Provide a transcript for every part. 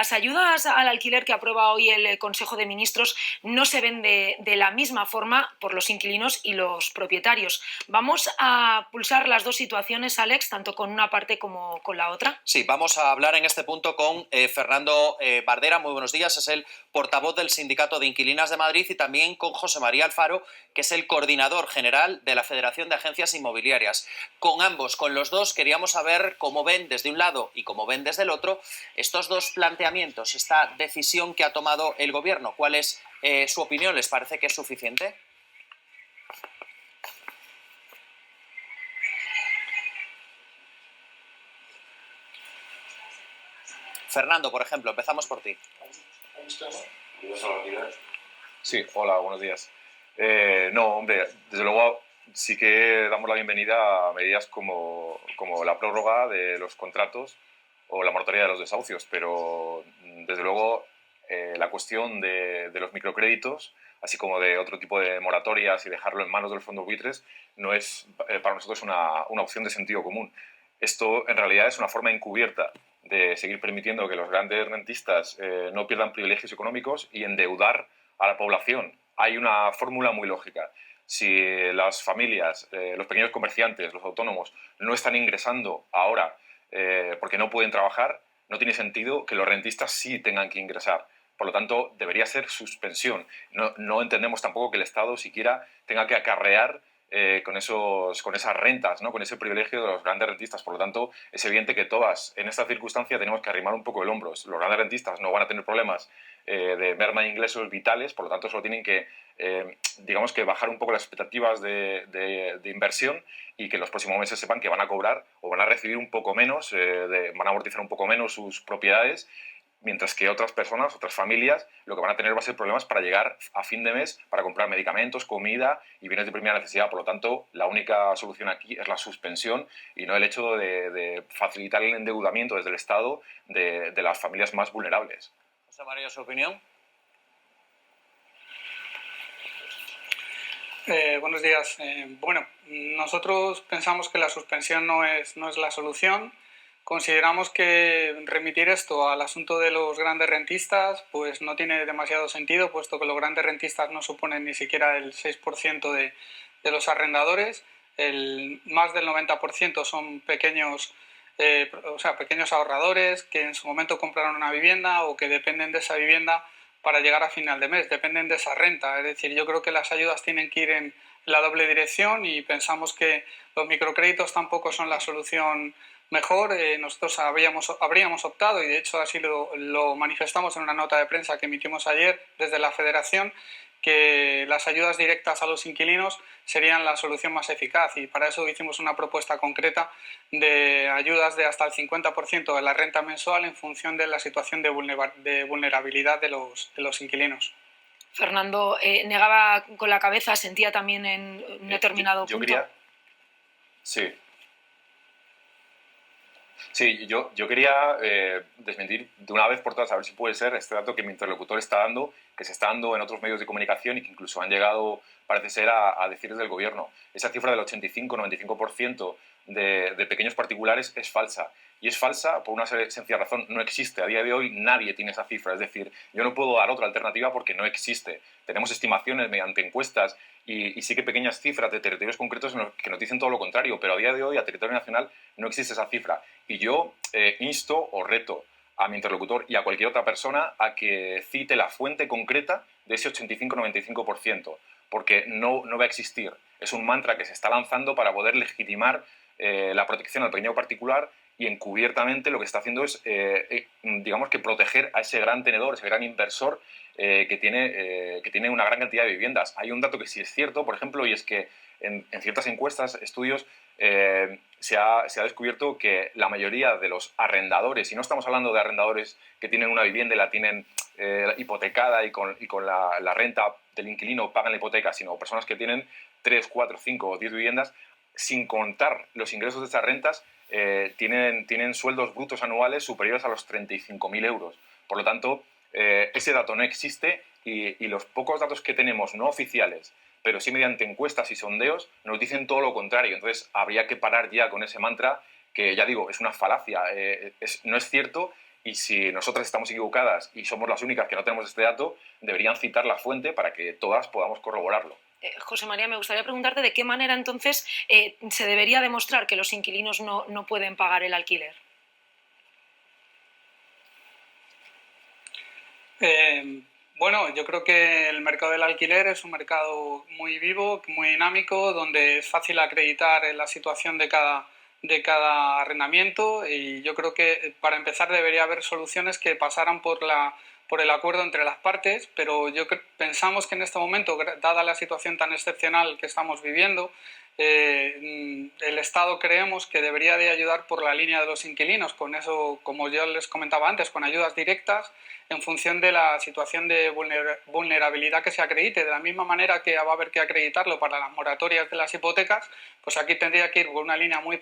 Las ayudas al alquiler que aprueba hoy el Consejo de Ministros no se ven de la misma forma por los inquilinos y los propietarios. ¿Vamos a pulsar las dos situaciones, Alex, tanto con una parte como con la otra? Sí, vamos a hablar en este punto con Fernando Bardera. Muy buenos días, es el portavoz del Sindicato de Inquilinas de Madrid, y también con José María Alfaro, que es el coordinador general de la Federación de Agencias Inmobiliarias. Con ambos, con los dos, queríamos saber cómo ven desde un lado y cómo ven desde el otro estos dos planteamientos, esta decisión que ha tomado el Gobierno. ¿Cuál es su opinión? ¿Les parece que es suficiente? Fernando, por ejemplo, empezamos por ti. Sí, hola, buenos días. No, hombre, desde luego sí que damos la bienvenida a medidas como la prórroga de los contratos o la moratoria de los desahucios, pero desde luego la cuestión de los microcréditos, así como de otro tipo de moratorias y dejarlo en manos de los fondos buitres, no es para nosotros una opción de sentido común. Esto en realidad es una forma encubierta de seguir permitiendo que los grandes rentistas no pierdan privilegios económicos y endeudar a la población. Hay una fórmula muy lógica. Si las familias, los pequeños comerciantes, los autónomos no están ingresando ahora porque no pueden trabajar, no tiene sentido que los rentistas sí tengan que ingresar. Por lo tanto, debería ser suspensión. No entendemos tampoco que el Estado siquiera tenga que acarrear con esas rentas, ¿no? Con ese privilegio de los grandes rentistas. Por lo tanto, es evidente que todas, en esta circunstancia, tenemos que arrimar un poco el hombro. Los grandes rentistas no van a tener problemas de merma de ingresos vitales, por lo tanto, solo tienen que, digamos que bajar un poco las expectativas de inversión, y que los próximos meses sepan que van a cobrar o van a recibir un poco menos, van a amortizar un poco menos sus propiedades, mientras que otras personas, otras familias, lo que van a tener va a ser problemas para llegar a fin de mes, para comprar medicamentos, comida y bienes de primera necesidad. Por lo tanto, la única solución aquí es la suspensión y no el hecho de facilitar el endeudamiento desde el Estado de las familias más vulnerables. José María, ¿su opinión? Buenos días. Bueno, nosotros pensamos que la suspensión no es la solución. Consideramos que remitir esto al asunto de los grandes rentistas pues no tiene demasiado sentido, puesto que los grandes rentistas no suponen ni siquiera el 6% de los arrendadores. Más del 90% son pequeños ahorradores que en su momento compraron una vivienda o que dependen de esa vivienda para llegar a final de mes, dependen de esa renta. Es decir, yo creo que las ayudas tienen que ir en la doble dirección y pensamos que los microcréditos tampoco son la solución mejor. Nosotros habríamos optado, y de hecho así lo manifestamos en una nota de prensa que emitimos ayer desde la Federación, que las ayudas directas a los inquilinos serían la solución más eficaz, y para eso hicimos una propuesta concreta de ayudas de hasta el 50% de la renta mensual en función de la situación de vulnerabilidad de los inquilinos. Fernando negaba con la cabeza, sentía también en un determinado punto. Sí, yo quería desmentir de una vez por todas, a ver si puede ser, este dato que mi interlocutor está dando, que se está dando en otros medios de comunicación y que incluso han llegado, parece ser, a decir desde el Gobierno. Esa cifra del 85-95% de pequeños particulares es falsa. Y es falsa por una sencilla razón: no existe. A día de hoy nadie tiene esa cifra. Es decir, yo no puedo dar otra alternativa porque no existe. Tenemos estimaciones mediante encuestas y sí que pequeñas cifras de territorios concretos que nos dicen todo lo contrario, pero a día de hoy a territorio nacional no existe esa cifra. Y yo insto o reto a mi interlocutor y a cualquier otra persona a que cite la fuente concreta de ese 85-95%, porque no va a existir. Es un mantra que se está lanzando para poder legitimar la protección al pequeño particular, y encubiertamente lo que está haciendo es, digamos que proteger a ese gran tenedor, ese gran inversor que tiene una gran cantidad de viviendas. Hay un dato que sí es cierto, por ejemplo, y es que en ciertas encuestas, estudios, se ha descubierto que la mayoría de los arrendadores, y no estamos hablando de arrendadores que tienen una vivienda y la tienen hipotecada y con la renta del inquilino pagan la hipoteca, sino personas que tienen 3, 4, 5 o 10 viviendas, sin contar los ingresos de estas rentas, tienen sueldos brutos anuales superiores a los 35.000 euros. Por lo tanto, ese dato no existe, y los pocos datos que tenemos no oficiales, pero sí mediante encuestas y sondeos, nos dicen todo lo contrario. Entonces, habría que parar ya con ese mantra que, ya digo, es una falacia. No es cierto, Y si nosotras estamos equivocadas y somos las únicas que no tenemos este dato, deberían citar la fuente para que todas podamos corroborarlo. José María, me gustaría preguntarte de qué manera entonces se debería demostrar que los inquilinos no pueden pagar el alquiler. Bueno, yo creo que el mercado del alquiler es un mercado muy vivo, muy dinámico, donde es fácil acreditar la situación de cada arrendamiento, y yo creo que para empezar debería haber soluciones que pasaran por el acuerdo entre las partes, pero pensamos que en este momento, dada la situación tan excepcional que estamos viviendo, el Estado creemos que debería de ayudar por la línea de los inquilinos, con eso, como yo les comentaba antes, con ayudas directas en función de la situación de vulnerabilidad que se acredite. De la misma manera que va a haber que acreditarlo para las moratorias de las hipotecas, pues aquí tendría que ir por una línea muy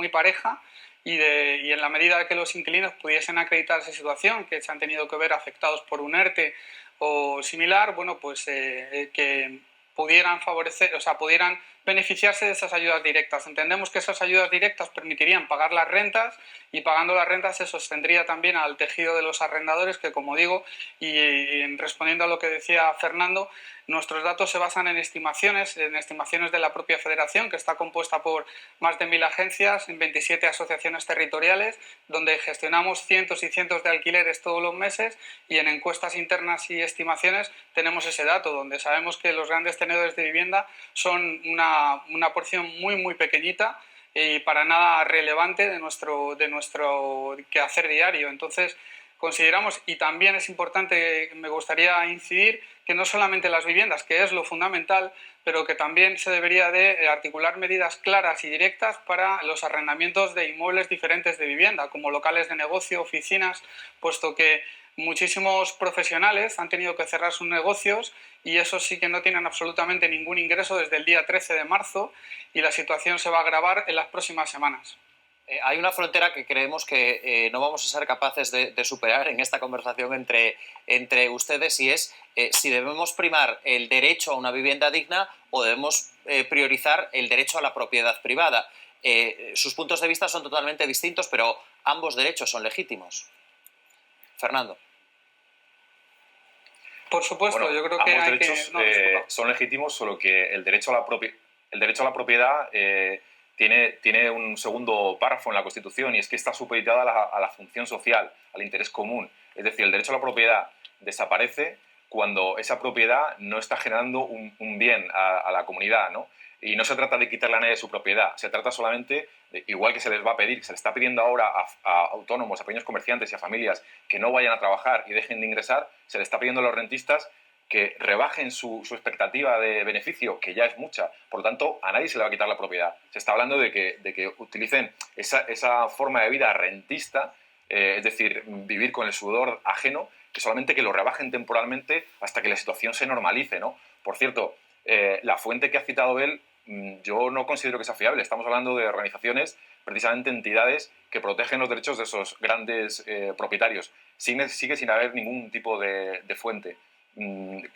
pareja, y en la medida que los inquilinos pudiesen acreditar esa situación, que se han tenido que ver afectados por un ERTE o similar, bueno, pues que pudieran favorecer, o sea, pudieran beneficiarse de esas ayudas directas. Entendemos que esas ayudas directas permitirían pagar las rentas, y pagando las rentas se sostendría también al tejido de los arrendadores, que, como digo, y respondiendo a lo que decía Fernando, nuestros datos se basan en estimaciones de la propia federación, que está compuesta por más de 1000 agencias en 27 asociaciones territoriales, donde gestionamos cientos y cientos de alquileres todos los meses, y en encuestas internas y estimaciones tenemos ese dato, donde sabemos que los grandes tenedores de vivienda son una porción muy pequeñita y para nada relevante de nuestro quehacer diario. Entonces, consideramos, y también es importante, me gustaría incidir, que no solamente las viviendas, que es lo fundamental, pero que también se debería de articular medidas claras y directas para los arrendamientos de inmuebles diferentes de vivienda, como locales de negocio, oficinas, puesto que muchísimos profesionales han tenido que cerrar sus negocios, y esos sí que no tienen absolutamente ningún ingreso desde el día 13 de marzo, y la situación se va a agravar en las próximas semanas. Hay una frontera que creemos que no vamos a ser capaces de superar en esta conversación entre ustedes, y es si debemos primar el derecho a una vivienda digna o debemos priorizar el derecho a la propiedad privada. Sus puntos de vista son totalmente distintos, pero ambos derechos son legítimos. Fernando. Por supuesto, bueno, yo creo que ambos hay derechos son legítimos, solo que el derecho a la propiedad tiene un segundo párrafo en la Constitución, y es que está supeditada a la función social, al interés común. Es decir, el derecho a la propiedad desaparece cuando esa propiedad no está generando un bien a la comunidad, ¿no? Y no se trata de quitarle a nadie su propiedad, se trata solamente, igual que se les va a pedir, se les está pidiendo ahora a autónomos, a pequeños comerciantes y a familias que no vayan a trabajar y dejen de ingresar, se les está pidiendo a los rentistas que rebajen su expectativa de beneficio, que ya es mucha. Por lo tanto, a nadie se le va a quitar la propiedad. Se está hablando de que utilicen esa forma de vida rentista, es decir, vivir con el sudor ajeno, que solamente que lo rebajen temporalmente hasta que la situación se normalice, ¿no? Por cierto, la fuente que ha citado él, yo no considero que sea fiable. Estamos hablando de organizaciones, precisamente entidades que protegen los derechos de esos grandes propietarios. Sigue sin haber ningún tipo de fuente.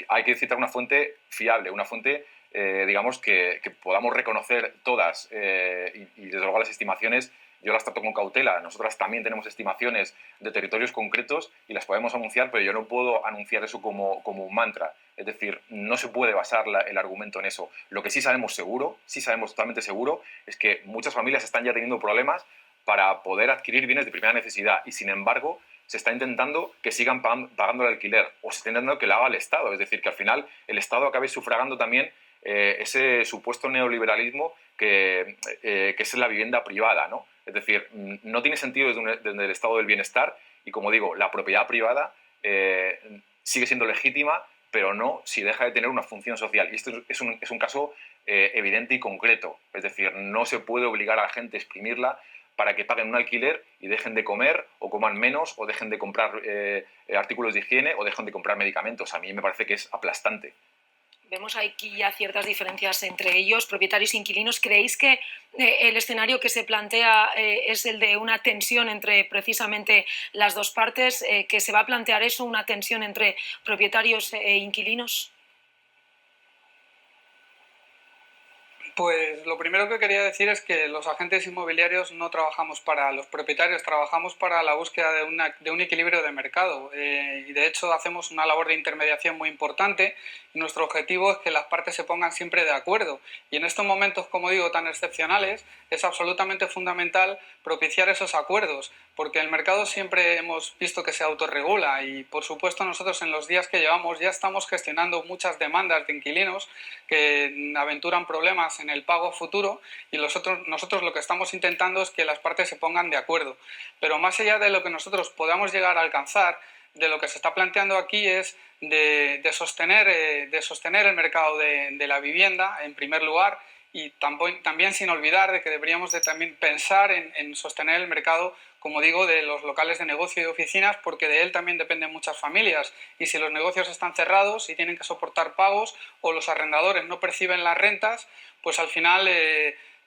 Hay que citar una fuente fiable, una fuente, digamos, que podamos reconocer todas, y desde luego las estimaciones yo las trato con cautela. Nosotras también tenemos estimaciones de territorios concretos y las podemos anunciar, pero yo no puedo anunciar eso como un mantra. Es decir, no se puede basar el argumento en eso. Lo que sí sabemos seguro, sí sabemos totalmente seguro, es que muchas familias están ya teniendo problemas para poder adquirir bienes de primera necesidad, y sin embargo se está intentando que sigan pagando el alquiler, o se está intentando que lo haga el Estado. Es decir, que al final el Estado acabe sufragando también ese supuesto neoliberalismo que es la vivienda privada, ¿no? Es decir, no tiene sentido desde el estado del bienestar, y, como digo, la propiedad privada sigue siendo legítima, pero no si deja de tener una función social. Y esto es un caso evidente y concreto. Es decir, no se puede obligar a la gente a exprimirla para que paguen un alquiler y dejen de comer, o coman menos, o dejen de comprar artículos de higiene, o dejen de comprar medicamentos. A mí me parece que es aplastante. Vemos aquí ya ciertas diferencias entre ellos, propietarios e inquilinos. ¿Creéis que el escenario que se plantea es el de una tensión entre precisamente las dos partes? ¿Que se va a plantear eso, una tensión entre propietarios e inquilinos? Pues lo primero que quería decir es que los agentes inmobiliarios no trabajamos para los propietarios, trabajamos para la búsqueda de un equilibrio de mercado. Y de hecho hacemos una labor de intermediación muy importante y nuestro objetivo es que las partes se pongan siempre de acuerdo. Y en estos momentos, como digo, tan excepcionales, es absolutamente fundamental propiciar esos acuerdos, porque el mercado siempre hemos visto que se autorregula y, por supuesto, nosotros en los días que llevamos ya estamos gestionando muchas demandas de inquilinos que aventuran problemas en el pago futuro y nosotros lo que estamos intentando es que las partes se pongan de acuerdo. Pero más allá de lo que nosotros podamos llegar a alcanzar, de lo que se está planteando aquí es de sostener el mercado de la vivienda, en primer lugar, y también sin olvidar de que deberíamos de también pensar en sostener el mercado, como digo, de los locales de negocio y de oficinas, porque de él también dependen muchas familias. Y si los negocios están cerrados y tienen que soportar pagos o los arrendadores no perciben las rentas, pues al final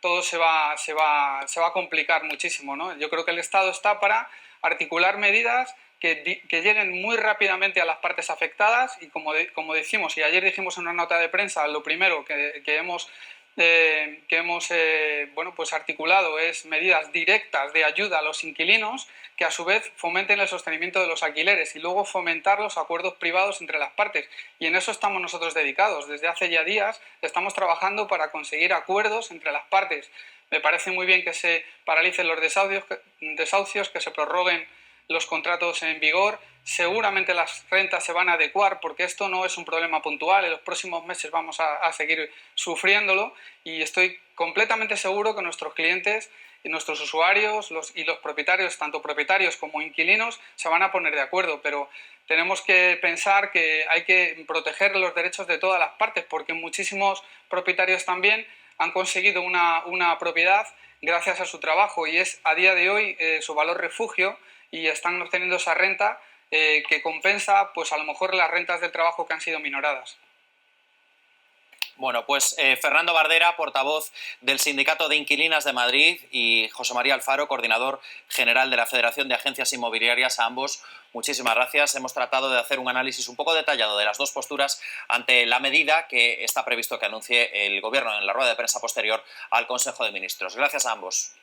todo se va a complicar muchísimo, ¿no? Yo creo que el Estado está para articular medidas que lleguen muy rápidamente a las partes afectadas y como decimos, y ayer dijimos en una nota de prensa, lo primero que hemos pues articulado es medidas directas de ayuda a los inquilinos que a su vez fomenten el sostenimiento de los alquileres y luego fomentar los acuerdos privados entre las partes. Y en eso estamos nosotros dedicados. Desde hace ya días estamos trabajando para conseguir acuerdos entre las partes. Me parece muy bien que se paralicen los desahucios, que se prorroguen los contratos en vigor. Seguramente las rentas se van a adecuar porque esto no es un problema puntual. En los próximos meses vamos a seguir sufriéndolo y estoy completamente seguro que nuestros clientes y nuestros usuarios y los propietarios, tanto propietarios como inquilinos, se van a poner de acuerdo, pero tenemos que pensar que hay que proteger los derechos de todas las partes porque muchísimos propietarios también han conseguido una propiedad gracias a su trabajo y es a día de hoy su valor refugio y están obteniendo esa renta que compensa pues a lo mejor las rentas del trabajo que han sido minoradas. Bueno, pues Fernando Bardera, portavoz del Sindicato de Inquilinas de Madrid, y José María Alfaro, coordinador general de la Federación de Agencias Inmobiliarias, a ambos, muchísimas gracias. Hemos tratado de hacer un análisis un poco detallado de las dos posturas ante la medida que está previsto que anuncie el Gobierno en la rueda de prensa posterior al Consejo de Ministros. Gracias a ambos.